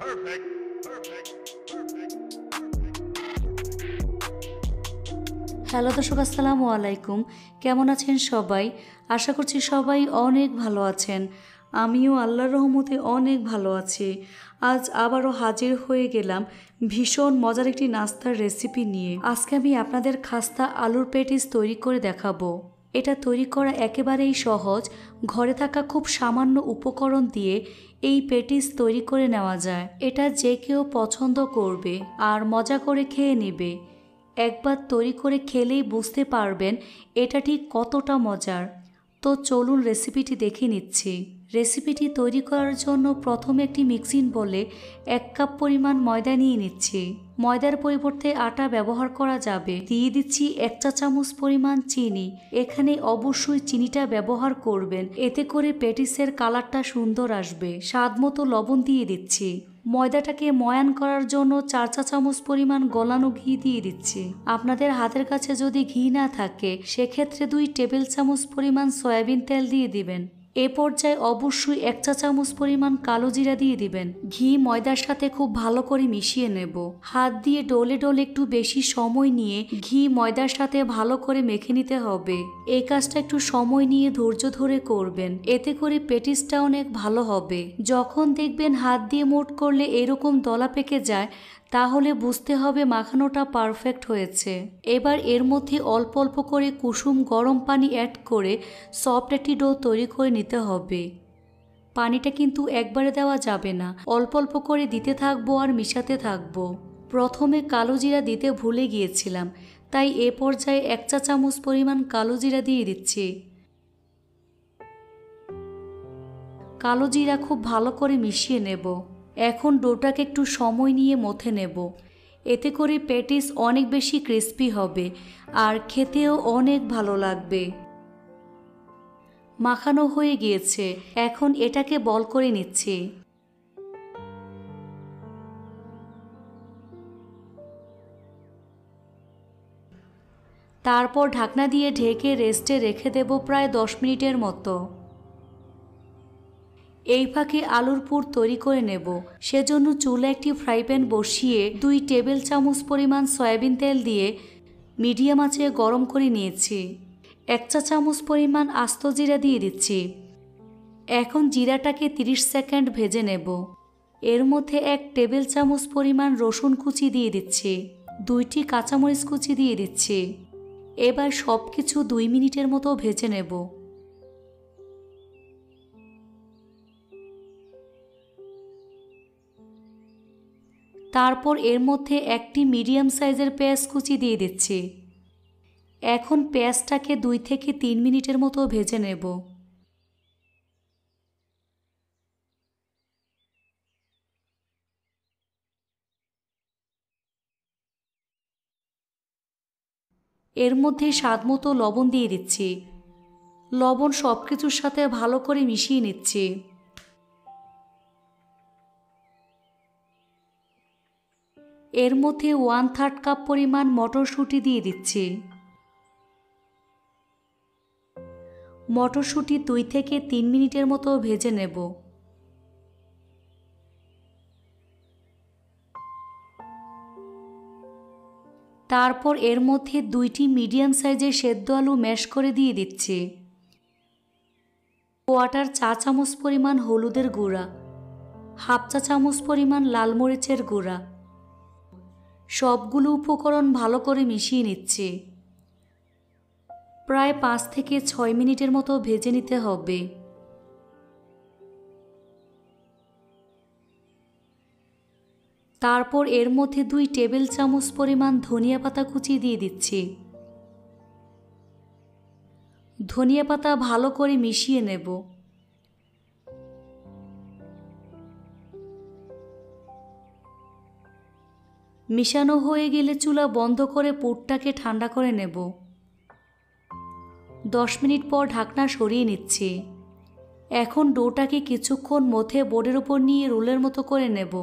Perfect. Perfect. Perfect. Hello দর্শক, আসসালামু আলাইকুম। কেমন আছেন সবাই? আশা করছি সবাই অনেক ভালো আছেন। আমিও আল্লাহর রহমতে অনেক ভালো আছি। আজ আবারও হাজির হয়ে গেলাম ভীষণ মজার একটি নাস্তার রেসিপি নিয়ে। আজকে আমি আপনাদের খাস্তা আলুর প্যাটিস তৈরি করে দেখাবো। এটা তৈরি করা একেবারেই সহজ। ঘরে থাকা খুব সামান্য উপকরণ দিয়ে এই প্যাটিস তৈরি করে নেওয়া যায়। এটা যে কেউ পছন্দ করবে আর মজা করে খেয়ে নেবে। একবার তৈরি করে খেলেই বুঝতে পারবেন এটা ঠিক কতটা মজার। তো চলুন রেসিপিটি দেখে নিচ্ছি। রেসিপিটি তৈরি করার জন্য প্রথমে একটি মিক্সিং বোলে 1 কাপ পরিমাণ ময়দা নিয়ে নিচ্ছি। ময়দার পরিবর্তে আটা ব্যবহার করা যাবে। দিয়ে দিচ্ছি 1 চা চামচ পরিমাণ চিনি। এখানে অবশ্যই চিনিটা ব্যবহার করবেন, এতে করে প্যাটিসের কালারটা সুন্দর আসবে। স্বাদ মতো লবণ দিয়ে দিচ্ছি। ময়দাটাকে ময়ান করার জন্য 4 চা চামচ পরিমাণ গলানো ঘি দিয়ে দিচ্ছি। আপনাদের হাতের কাছে যদি ঘি না থাকে সেক্ষেত্রে 2 টেবিল চামচ পরিমাণ সয়াবিন তেল দিয়ে দিবেন। এ পর্যায়ে অবশ্যই 1 চা চামচ পরিমাণ কালো জিরা দিয়ে দিবেন। ঘি ময়দার সাথে খুব ভালো করে মিশিয়ে নেব। হাত দিয়ে ডলে ডলে একটু বেশি সময় নিয়ে ঘি ময়দার সাথে ভালো করে মেখে নিতে হবে। এই কাজটা একটু সময় নিয়ে ধৈর্য ধরে করবেন, এতে করে প্যাটিসটা অনেক ভালো হবে। যখন দেখবেন হাত দিয়ে মুঠ করলে এরকম দলা পেকে যায়, তাহলে বুঝতে হবে মাখানোটা পারফেক্ট হয়েছে। এবার এর মধ্যে অল্প অল্প করে কুসুম গরম পানি অ্যাড করে সফট একটি ডো তৈরি করে নিতে হবে। পানিটা কিন্তু একবারে দেওয়া যাবে না, অল্প অল্প করে দিতে থাকবো আর মিশাতে থাকবো। প্রথমে কালো জিরা দিতে ভুলে গিয়েছিলাম, তাই এ পর্যায়ে 1 চা চামচ পরিমাণ কালো জিরা দিয়ে দিচ্ছি। কালো জিরা খুব ভালো করে মিশিয়ে নেব। এখন ডোটাকে একটু সময় নিয়ে মথে নেব, এতে করে প্যাটিস অনেক বেশি ক্রিস্পি হবে আর খেতেও অনেক ভালো লাগবে। মাখানো হয়ে গিয়েছে, এখন এটাকে বল করে নিচ্ছি। তারপর ঢাকনা দিয়ে ঢেকে রেস্টে রেখে দেব প্রায় 10 মিনিটের মতো। এই ফাঁকে আলুর পুর তৈরি করে নেব। সেজন্য চুলে একটি ফ্রাই প্যান বসিয়ে 2 টেবিল চামচ পরিমাণ সয়াবিন তেল দিয়ে মিডিয়াম আঁচে গরম করে নিয়েছি। 1 চা চামচ পরিমাণ আস্ত জিরা দিয়ে দিচ্ছি। এখন জিরাটাকে 30 সেকেন্ড ভেজে নেব। এর মধ্যে 1 টেবিল চামচ পরিমাণ রসুন কুচি দিয়ে দিচ্ছি। 2টি কাঁচামরিচ কুচি দিয়ে দিচ্ছি। এবার সব কিছু 2 মিনিটের মতো ভেজে নেব। তারপর এর মধ্যে একটি মিডিয়াম সাইজের পেঁয়াজ কুচি দিয়ে দিচ্ছি। এখন পেঁয়াজটাকে 2 থেকে 3 মিনিটের মতো ভেজে নেব। এর মধ্যে স্বাদ মতো লবণ দিয়ে দিচ্ছি। লবণ সব কিছুর সাথে ভালো করে মিশিয়ে নিচ্ছি। এর মধ্যে 1/3 কাপ পরিমাণ মটরশুঁটি দিয়ে দিচ্ছি। মটরশুঁটি 2 থেকে 3 মিনিটের মতো ভেজে নেব। তারপর এর মধ্যে 2টি মিডিয়াম সাইজের সেদ্ধ আলু ম্যাশ করে দিয়ে দিচ্ছি। 1/4 চা চামচ পরিমাণ হলুদের গুঁড়া, 1/2 চা চামচ পরিমাণ লাল মরিচের গুঁড়া। সবগুলো উপকরণ ভালো করে মিশিয়ে নিচ্ছি। প্রায় 5 থেকে 6 মিনিটের মতো ভেজে নিতে হবে। তারপর এর মধ্যে 2 টেবিল চামচ পরিমাণ ধনিয়া পাতা কুচি দিয়ে দিচ্ছি। ধনিয়া পাতা ভালো করে মিশিয়ে নেব। মিশানো হয়ে গেলে চুলা বন্ধ করে পুরটাকে ঠান্ডা করে নেব। 10 মিনিট পর ঢাকনা সরিয়ে নিচ্ছি। এখন ডোটাকে কিছুক্ষণ মথে বোর্ডের উপর নিয়ে রোলের মতো করে নেব।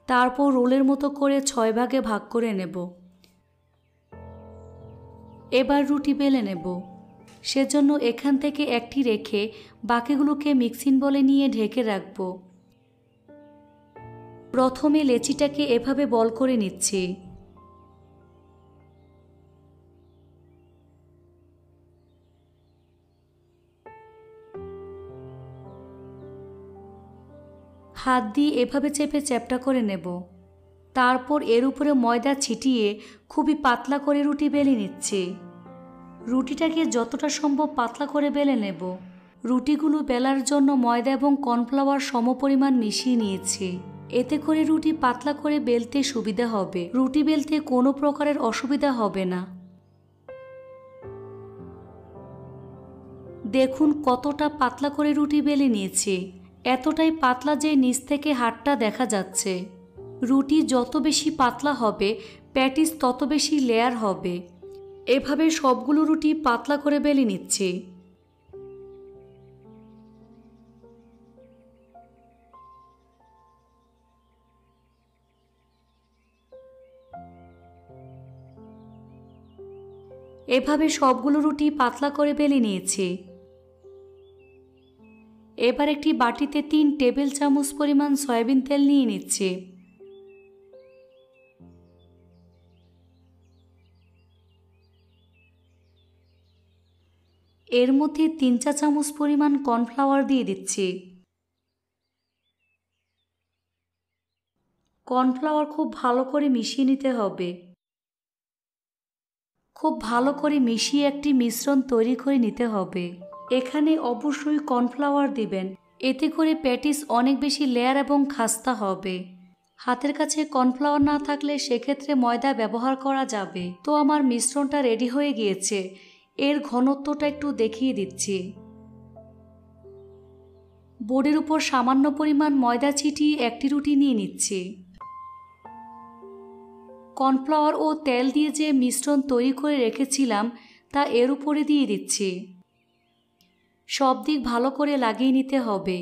তারপর রোলের মতো করে 6 ভাগে ভাগ করে নেব। এবার রুটি বেলে নেব। সেজন্য এখান থেকে একটি রেখে বাকিগুলোকে মিক্সিং বলে নিয়ে ঢেকে রাখব। প্রথমে লেচিটাকে এভাবে বল করে নিচ্ছি। হাত দিয়ে এভাবে চেপে চ্যাপ্টা করে নেব। তারপর এর উপরে ময়দা ছিটিয়ে খুবই পাতলা করে রুটি বেলে নিচ্ছি। রুটিটাকে যতটা সম্ভব পাতলা করে বেলে নেব। রুটিগুলো বেলার জন্য ময়দা এবং কর্নফ্লাওয়ার সমপরিমাণ মিশিয়ে নিয়েছি। এতে করে রুটি পাতলা করে বেলতে সুবিধা হবে। রুটি বেলতে কোনো প্রকারের অসুবিধা হবে না। দেখুন কতটা পাতলা করে রুটি বেলে নিয়েছি। এতটাই পাতলা যে নিচ থেকে হাড়টা দেখা যাচ্ছে। রুটি যত বেশি পাতলা হবে প্যাটিস তত বেশি লেয়ার হবে। এভাবে সবগুলো রুটি পাতলা করে বেলে নিচ্ছি। এভাবে সবগুলো রুটি পাতলা করে বেলে নিয়েছি। এবার একটি বাটিতে 3 টেবিল চামচ পরিমাণ সয়াবিন তেল নিয়ে নিচ্ছি। এর মধ্যে 3 চা চামচ পরিমাণ কর্নফ্লাওয়ার দিয়ে দিচ্ছি। কর্নফ্লাওয়ার খুব ভালো করে মিশিয়ে নিতে হবে। খুব ভালো করে মিশিয়ে একটি মিশ্রণ তৈরি করে নিতে হবে। এখানে অবশ্যই কর্নফ্লাওয়ার দিবেন, এতে করে প্যাটিস অনেক বেশি লেয়ার এবং খাস্তা হবে। হাতের কাছে কর্নফ্লাওয়ার না থাকলে সেক্ষেত্রে ময়দা ব্যবহার করা যাবে। তো আমার মিশ্রণটা রেডি হয়ে গিয়েছে। এর ঘনত্বটা একটু দেখিয়ে দিচ্ছি। বোর্ডের উপর সামান্য পরিমাণ ময়দা ছিটিয়ে একটি রুটি নিয়ে নিচ্ছি। কর্নফ্লাওয়ার ও তেল দিয়ে যে মিশ্রণ তৈরি করে রেখেছিলাম তা এর উপরে দিয়ে দিচ্ছি। সব দিক ভালো করে লাগিয়ে নিতে হবে।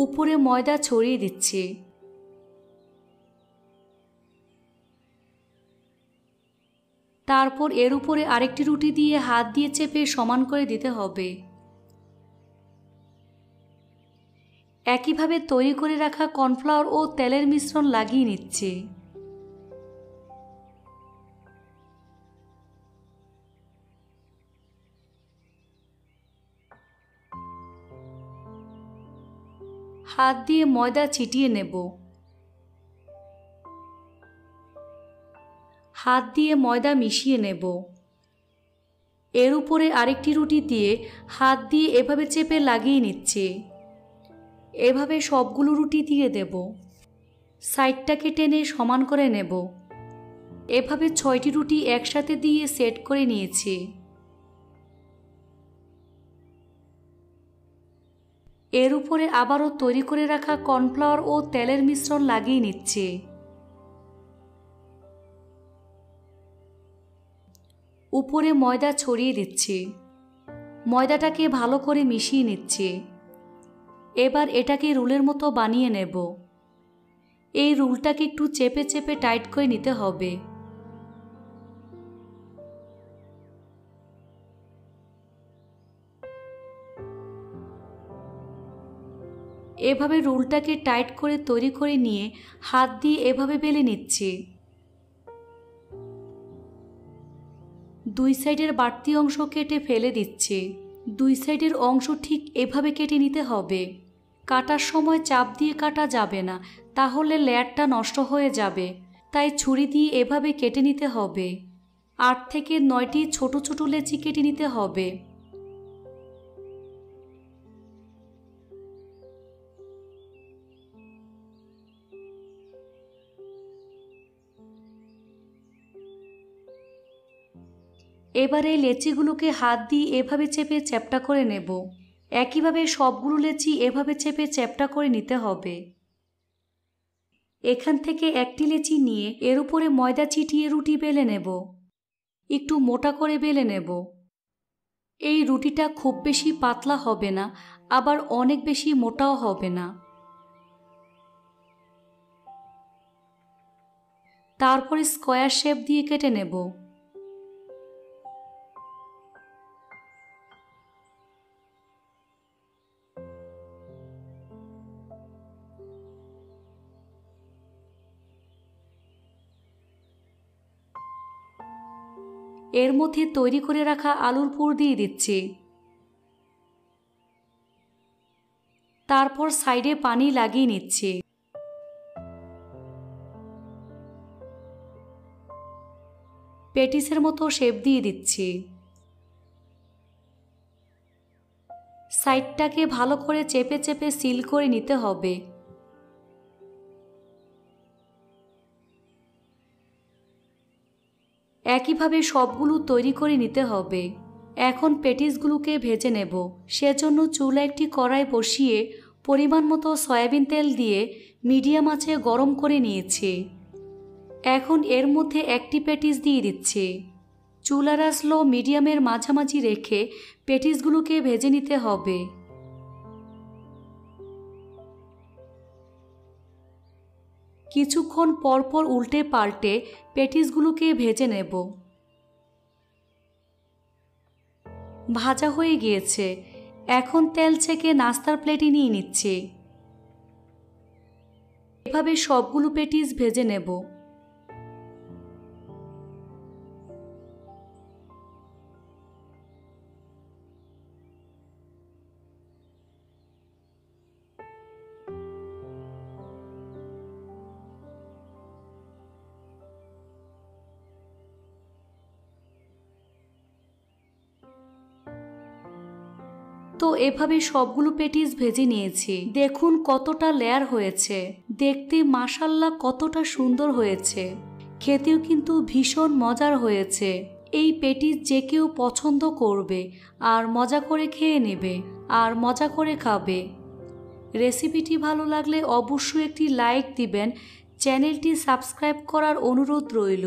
উপরে ময়দা ছড়িয়ে দিচ্ছি। তারপর এর উপরে আরেকটি রুটি দিয়ে হাত দিয়ে চেপে সমান করে দিতে হবে। একইভাবে তৈরি করে রাখা কর্নফ্লাওয়ার ও তেলের মিশ্রণ লাগিয়ে নিচ্ছি। হাত দিয়ে ময়দা ছিটিয়ে নেব। হাত দিয়ে ময়দা মিশিয়ে নেব। এর উপরে আরেকটি রুটি দিয়ে হাত দিয়ে এভাবে চেপে লাগিয়ে নিচ্ছি। এভাবে সবগুলো রুটি দিয়ে দেব। সাইডটাকে টেনে সমান করে নেব। এভাবে 6টি রুটি একসাথে দিয়ে সেট করে নিয়েছি। এর উপরে আবারও তৈরি করে রাখা কর্নফ্লাওয়ার ও তেলের মিশ্রণ লাগিয়ে নিচ্ছি। উপরে ময়দা ছড়িয়ে দিচ্ছি। ময়দাটাকে ভালো করে মিশিয়ে নিচ্ছি। এবার এটাকে রুলের মতো বানিয়ে নেব। এই রুলটাকে একটু চেপে চেপে টাইট করে নিতে হবে। এভাবে রুলটাকে টাইট করে তৈরি করে নিয়ে হাত দিয়ে এভাবে বেলে নিচ্ছি। দুই সাইডের বাড়তি অংশ কেটে ফেলে দিচ্ছি। দুই সাইডের অংশ ঠিক এভাবে কেটে নিতে হবে। কাটার সময় চাপ দিয়ে কাটা যাবে না, তাহলে লেয়ারটা নষ্ট হয়ে যাবে। তাই ছুরি দিয়ে এভাবে কেটে নিতে হবে। 8 থেকে 9টি ছোট ছোট লেচি কেটে নিতে হবে। এবারে লেচিগুলোকে হাত দিয়ে এভাবে চেপে চ্যাপ্টা করে নেব। একইভাবে সবগুলো লেচি এভাবে চেপে চ্যাপ্টা করে নিতে হবে। এখান থেকে একটি লেচি নিয়ে এর উপরে ময়দা ছিটিয়ে রুটি বেলে নেব। একটু মোটা করে বেলে নেব। এই রুটিটা খুব বেশি পাতলা হবে না, আবার অনেক বেশি মোটাও হবে না। তারপর স্কোয়ার শেপ দিয়ে কেটে নেব। এর মধ্যে তৈরি করে রাখা আলুর পুর দিয়ে দিচ্ছি। তারপর সাইডে পানি লাগিয়ে নিচ্ছি। পেটিসের মতো শেপ দিয়ে দিচ্ছি। সাইডটাকে ভালো করে চেপে চেপে সিল করে নিতে হবে। একইভাবে সবগুলো তৈরি করে নিতে হবে। এখন পেটিসগুলোকে ভেজে নেব। সেজন্য চুলা একটি কড়াই বসিয়ে পরিমাণ মতো সয়াবিন তেল দিয়ে মিডিয়াম আঁচে গরম করে নিয়েছি। এখন এর মধ্যে একটি পেটিস দিয়ে দিচ্ছি। চুলার আঁচ লো মিডিয়ামের মাঝামাঝি রেখে পেটিসগুলোকে ভেজে নিতে হবে। কিছুক্ষণ পরপর উল্টে পাল্টে পেটিসগুলোকে ভেজে নেব। ভাজা হয়ে গিয়েছে। এখন তেল ছেঁকে নাস্তার প্লেটে নিয়ে নিচ্ছি। এভাবে সবগুলো পেটিস ভেজে নেব। তো এভাবে সবগুলো পেটিস ভেজে নিয়েছি। দেখুন কতটা লেয়ার হয়েছে। দেখতে মাশাআল্লাহ কতটা সুন্দর হয়েছে। খেতেও কিন্তু ভীষণ মজার হয়েছে। এই পেটিস যে কেউ পছন্দ করবে আর মজা করে খেয়ে নেবে আর মজা করে খাবে। রেসিপিটি ভালো লাগলে অবশ্যই একটি লাইক দিবেন। চ্যানেলটি সাবস্ক্রাইব করার অনুরোধ রইল।